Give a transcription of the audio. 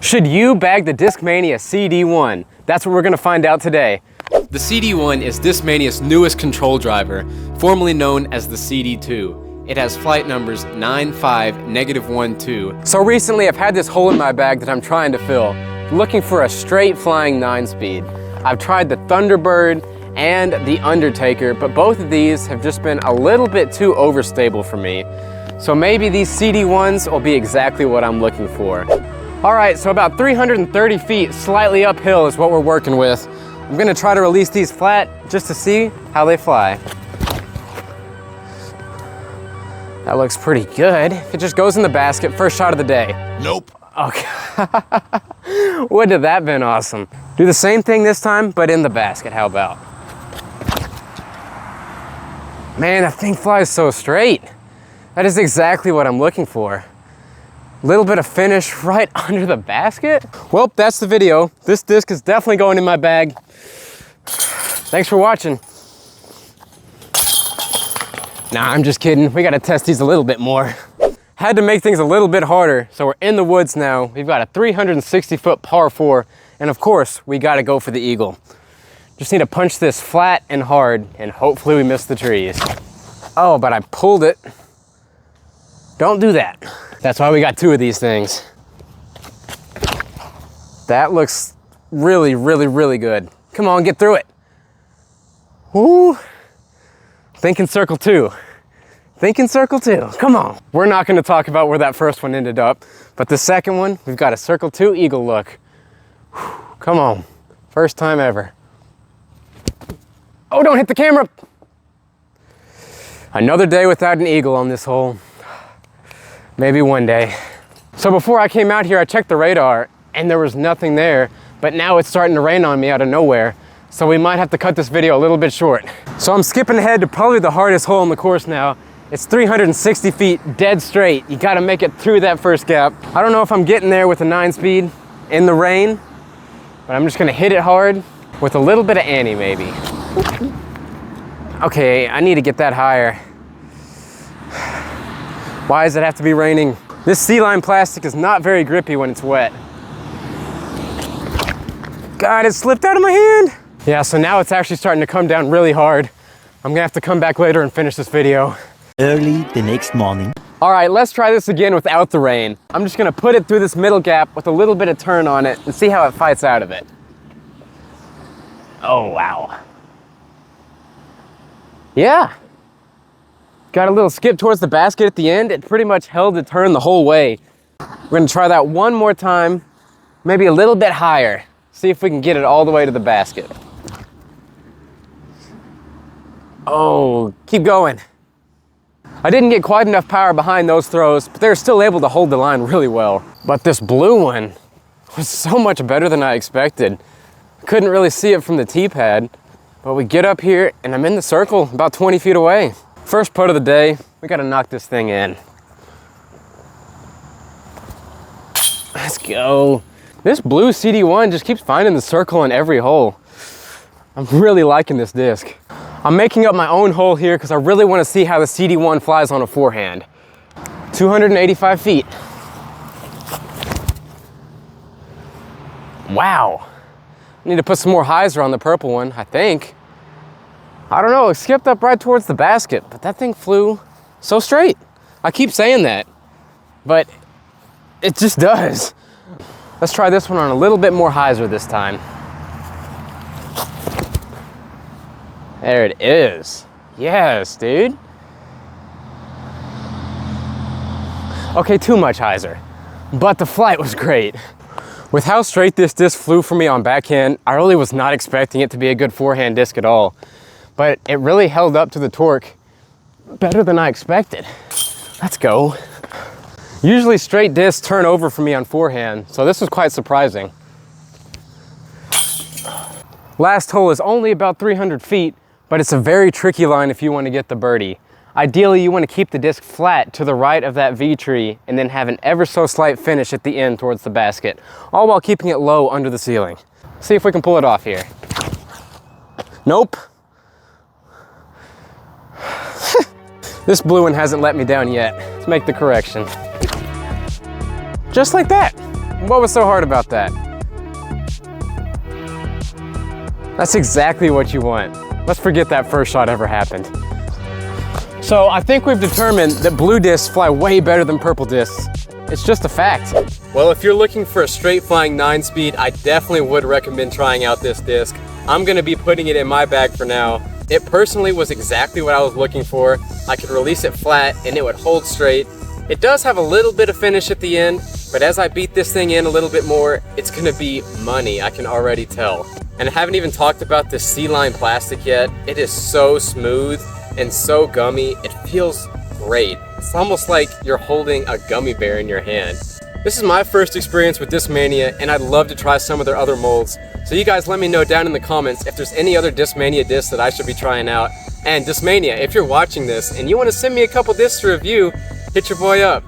Should you bag the Discmania CD1? That's what we're gonna find out today. The CD1 is Discmania's newest control driver, formerly known as the CD2. It has flight numbers 95-12. So recently I've had this hole in my bag that I'm trying to fill, looking for a straight flying 9-speed. I've tried the Thunderbird and the Undertaker, but both of these have just been a little bit too overstable for me. So maybe these CD1s will be exactly what I'm looking for. All right, so about 330 feet, slightly uphill is what we're working with. I'm gonna try to release these flat just to see how they fly. That looks pretty good. It just goes in the basket, first shot of the day. Nope. Okay. Wouldn't have that been awesome? Do the same thing this time, but in the basket, how about? Man, that thing flies so straight. That is exactly what I'm looking for. Little bit of finish right under the basket. Well, that's the video. This disc is definitely going in my bag. Thanks for watching. Nah, I'm just kidding. We gotta test these a little bit more. Had to make things a little bit harder, so we're in the woods now. We've got a 360-foot par 4, and of course, we gotta go for the eagle. Just need to punch this flat and hard, and hopefully we miss the trees. Oh, but I pulled it. Don't do that. That's why we got 2 of these things. That looks really, really, really good. Come on, get through it. Woo. Thinking circle 2. Thinking circle 2, come on. We're not gonna talk about where that first one ended up, but the second one, we've got a circle 2 eagle look. Whew, come on, first time ever. Oh, don't hit the camera. Another day without an eagle on this hole. Maybe one day. So before I came out here, I checked the radar and there was nothing there, but now it's starting to rain on me out of nowhere. So we might have to cut this video a little bit short. So I'm skipping ahead to probably the hardest hole in the course now. It's 360 feet dead straight. You gotta make it through that first gap. I don't know if I'm getting there with a 9-speed in the rain, but I'm just gonna hit it hard with a little bit of Annie maybe. Okay, I need to get that higher. Why does it have to be raining? This C-line plastic is not very grippy when it's wet. God, it slipped out of my hand. Yeah, so now it's actually starting to come down really hard. I'm gonna have to come back later and finish this video. Early the next morning. All right, let's try this again without the rain. I'm just gonna put it through this middle gap with a little bit of turn on it and see how it fights out of it. Oh, wow. Yeah. Got a little skip towards the basket at the end. It pretty much held the turn the whole way. We're gonna try that one more time, maybe a little bit higher. See if we can get it all the way to the basket. Oh, keep going. I didn't get quite enough power behind those throws, but they're still able to hold the line really well. But this blue one was so much better than I expected. Couldn't really see it from the tee pad, but we get up here and I'm in the circle about 20 feet away. First putt of the day, we gotta knock this thing in. Let's go. This blue CD1 just keeps finding the circle in every hole. I'm really liking this disc. I'm making up my own hole here because I really want to see how the CD1 flies on a forehand. 285 feet. Wow. I need to put some more hyzer on the purple one, I think. I don't know, it skipped up right towards the basket, but that thing flew so straight. I keep saying that, but it just does. Let's try this one on a little bit more hyzer this time. There it is. Yes, dude. Okay, too much hyzer, but the flight was great. With how straight this disc flew for me on backhand, I really was not expecting it to be a good forehand disc at all. But it really held up to the torque better than I expected. Let's go. Usually straight discs turn over for me on forehand, so this was quite surprising. Last hole is only about 300 feet, but it's a very tricky line if you want to get the birdie. Ideally, you want to keep the disc flat to the right of that V tree and then have an ever so slight finish at the end towards the basket, all while keeping it low under the ceiling. See if we can pull it off here. Nope. This blue one hasn't let me down yet. Let's make the correction. Just like that. What was so hard about that? That's exactly what you want. Let's forget that first shot ever happened. So I think we've determined that blue discs fly way better than purple discs. It's just a fact. Well, if you're looking for a straight flying 9-speed, I definitely would recommend trying out this disc. I'm gonna be putting it in my bag for now. It personally was exactly what I was looking for. I could release it flat and it would hold straight. It does have a little bit of finish at the end, but as I beat this thing in a little bit more, it's gonna be money, I can already tell. And I haven't even talked about this C-line plastic yet. It is so smooth and so gummy, it feels great. It's almost like you're holding a gummy bear in your hand. This is my first experience with Discmania, and I'd love to try some of their other molds. So you guys let me know down in the comments if there's any other Discmania discs that I should be trying out. And Discmania, if you're watching this and you want to send me a couple discs to review, hit your boy up.